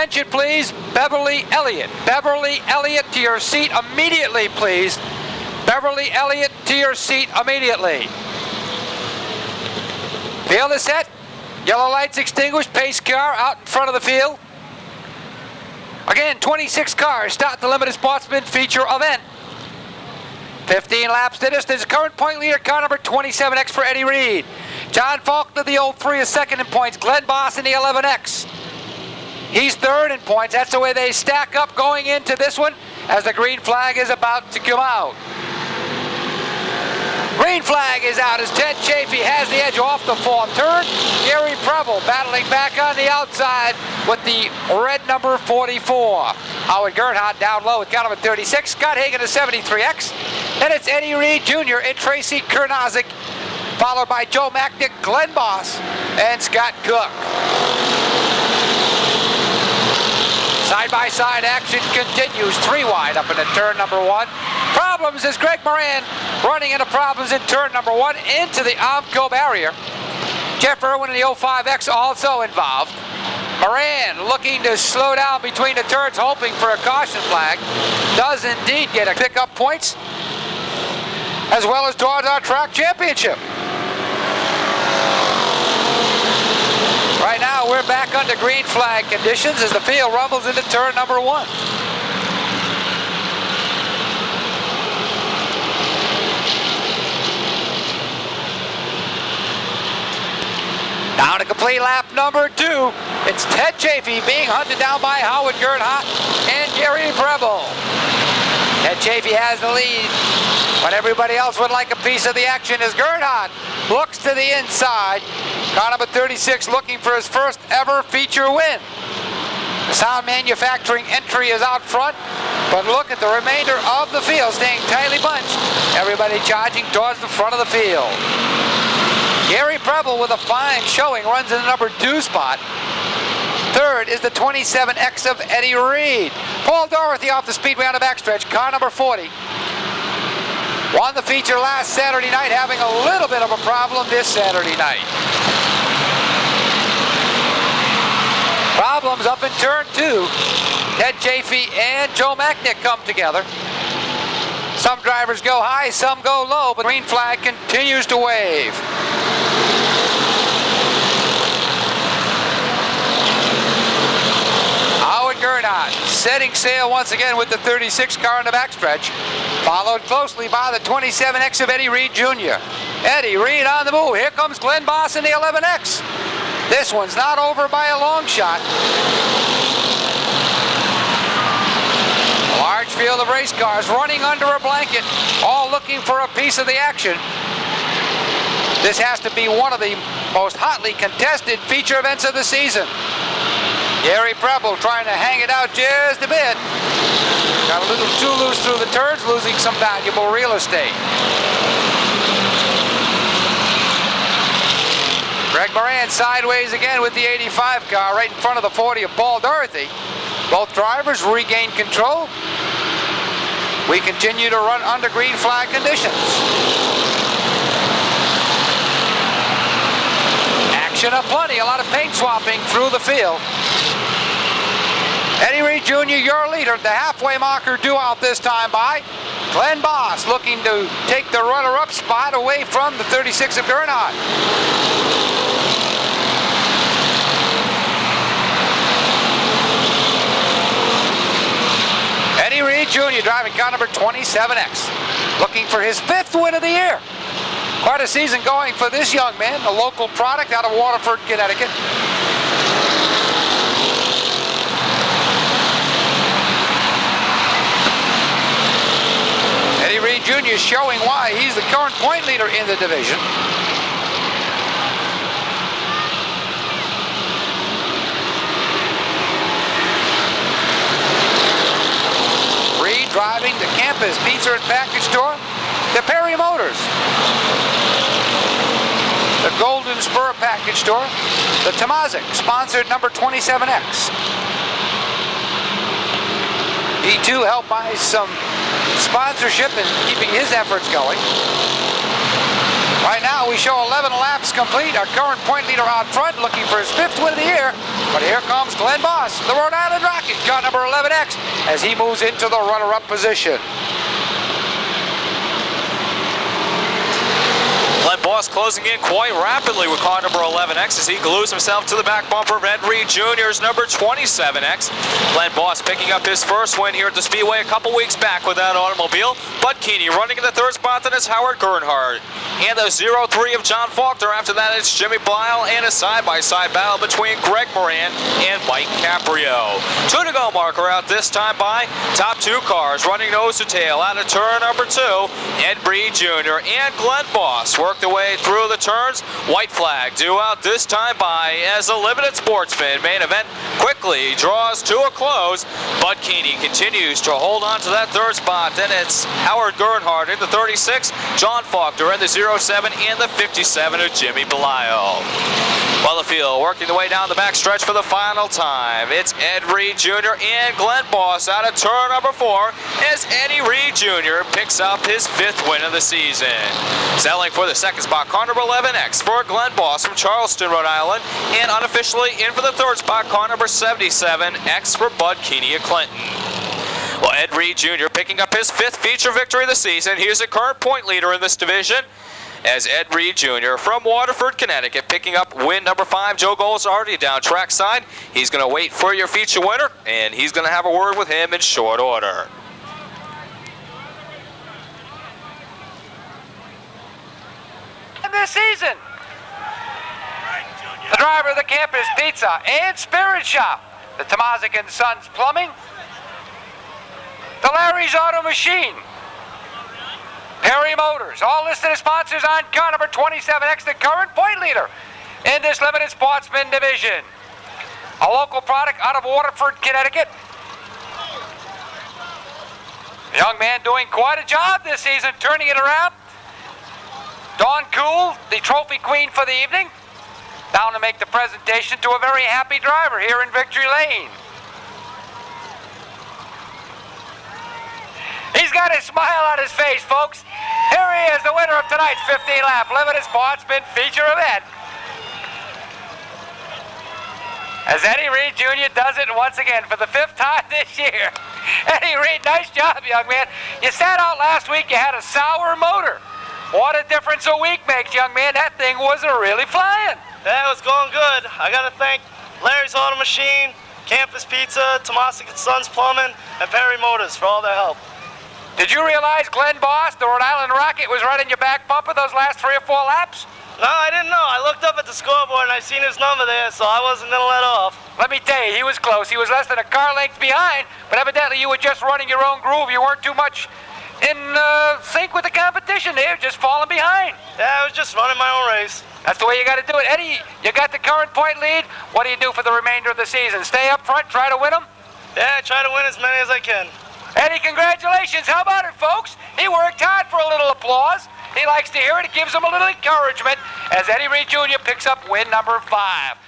Attention, please. Beverly Elliott. Beverly Elliott, to your seat immediately, please. Beverly Elliott, to your seat immediately. Field is set. Yellow lights extinguished. Pace car out in front of the field. Again, 26 cars start the Limited Sportsman feature event. 15 laps to distance. Current point leader, car number 27X for Eddie Reed. John Faulkner, the 03, is second in points. Glenn Boss in the 11X. He's third in points. That's the way they stack up going into this one as the green flag is about to come out. Green flag is out as Ted Chafee has the edge off the fourth turn. Gary Preble battling back on the outside with the red number 44. Howard Gernhardt down low with car number 36. Scott Hagan, the 73X. Then it's Eddie Reed Jr. and Tracy Kernazik, followed by Joe Macknick, Glenn Boss, and Scott Cook. Side-by-side action continues. 3 wide up into turn number 1. Problems as Greg Moran running into problems in turn number 1 into the Armco barrier. Jeff Irwin in the 05X also involved. Moran looking to slow down between the turns, hoping for a caution flag. Does indeed get a pick up points, as well as towards our track championship. Right now, we're back under green flag conditions as the field rumbles into turn number 1. Down to complete lap number 2. It's Ted Chafee being hunted down by Howard Gernhardt and Gary Preble. Ted Chafee has the lead, but everybody else would like a piece of the action as Gernhardt looks to the inside. Car number 36 looking for his first ever feature win. The Sound Manufacturing entry is out front, but look at the remainder of the field staying tightly bunched. Everybody charging towards the front of the field. Gary Preble with a fine showing runs in the number 2 spot. Third is the 27X of Eddie Reed. Paul Dorothy off the speedway on the backstretch, car number 40. Won the feature last Saturday night, having a little bit of a problem this Saturday night. Problems up in turn 2. Ted Chafee and Joe Macknick come together. Some drivers go high, some go low, but green flag continues to wave. Howard Gernhardt setting sail once again with the 36 car in the backstretch, followed closely by the 27X of Eddie Reed Jr. Eddie Reed on the move. Here comes Glenn Boss in the 11X. This one's not over by a long shot. A large field of race cars running under a blanket, all looking for a piece of the action. This has to be one of the most hotly contested feature events of the season. Gary Preble trying to hang it out just a bit. Got a little too loose through the turns, losing some valuable real estate. Greg Moran sideways again with the 85 car right in front of the 40 of Paul Dorothy. Both drivers regain control. We continue to run under green flag conditions. Action aplenty, a lot of paint swapping through the field. Eddie Reed Jr., your leader, the halfway marker due out this time by Glenn Boss, looking to take the runner-up spot away from the 36 of Gernhardt. Eddie Reed Jr. driving car number 27X, looking for his 5th win of the year. Quite a season going for this young man, a local product out of Waterford, Connecticut. Eddie Reed Jr. is showing why he's the current point leader in the division. Reed driving the Campus Pizza and Package Store, the Perry Motors, the Golden Spur Package Store, the Tomazic sponsored number 27X. He too helped by some sponsorship and keeping his efforts going. Right now we show a 11 laps complete. Our current point leader out front, looking for his 5th win of the year. But here comes Glenn Boss, the Rhode Island Rocket, car number 11X, as he moves into the runner-up position. Glenn Boss closing in quite rapidly with car number 11X as he glues himself to the back bumper of Ed Reed Jr.'s number 27X. Glenn Boss picking up his first win here at the Speedway a couple weeks back with that automobile. Bud Keeney running in the 3rd spot, then it's Howard Gernhardt. And the 0-3 of John Faulkner. After that, it's Jimmy Blisle and a side-by-side battle between Greg Moran and Mike Caprio. 2 to go marker out this time by top 2 cars running nose to tail out of turn number 2. Ed Reed Jr. and Glenn Boss work the way through the turns. White flag due out this time by as a Limited Sportsman main event quickly draws to a close. Bud Keeney continues to hold on to that 3rd spot. Then it's Howard Gernhardt in the 36, John Faulkner in the 07, and the 57 of Jimmy Blisle. While the field working the way down the back stretch for the final time. It's Ed Reed Jr. and Glenn Boss out of turn number 4 as Eddie Reed Jr. picks up his 5th win of the season. Selling for the 2nd spot, car number 11X for Glenn Boss from Charleston, Rhode Island, and unofficially in for the 3rd spot, car number 77X for Bud Keeney of Clinton. Well, Ed Reed Jr. picking up his 5th feature victory of the season. He's the current point leader in this division as Ed Reed Jr. from Waterford, Connecticut, picking up win number 5. Joe Gold's already down trackside. He's going to wait for your feature winner, and he's going to have a word with him in short order. This season, the driver of the Campus Pizza and Spirit Shop, the Tomazic and Sons Plumbing, the Larry's Auto Machine, Perry Motors, all listed as sponsors on car number 27X, the current point leader in this Limited Sportsman division. A local product out of Waterford, Connecticut. A young man doing quite a job this season, turning it around. Dawn Cool, the trophy queen for the evening, down to make the presentation to a very happy driver here in Victory Lane. He's got a smile on his face, folks. Here he is, the winner of tonight's 15-lap Limited Sportsman feature event. As Eddie Reed Jr. does it once again for the 5th time this year. Eddie Reed, nice job, young man. You sat out last week, you had a sour motor. What a difference a week makes, young man. That thing was really flying. Yeah, it was going good. I got to thank Larry's Auto Machine, Campus Pizza, Tomazic and Sons Plumbing, and Perry Motors for all their help. Did you realize Glenn Boss, the Rhode Island Rocket, was right in your back bumper those last 3 or 4 laps? No, I didn't know. I looked up at the scoreboard and I seen his number there, so I wasn't going to let off. Let me tell you, he was close. He was less than a car length behind, but evidently you were just running your own groove. You weren't too much in sync with the competition there, just falling behind. Yeah, I was just running my own race. That's the way you got to do it. Eddie, you got the current point lead. What do you do for the remainder of the season? Stay up front, try to win them? Yeah, I try to win as many as I can. Eddie, congratulations. How about it, folks? He worked hard for a little applause. He likes to hear it. It gives him a little encouragement as Eddie Reed Jr. picks up win number 5.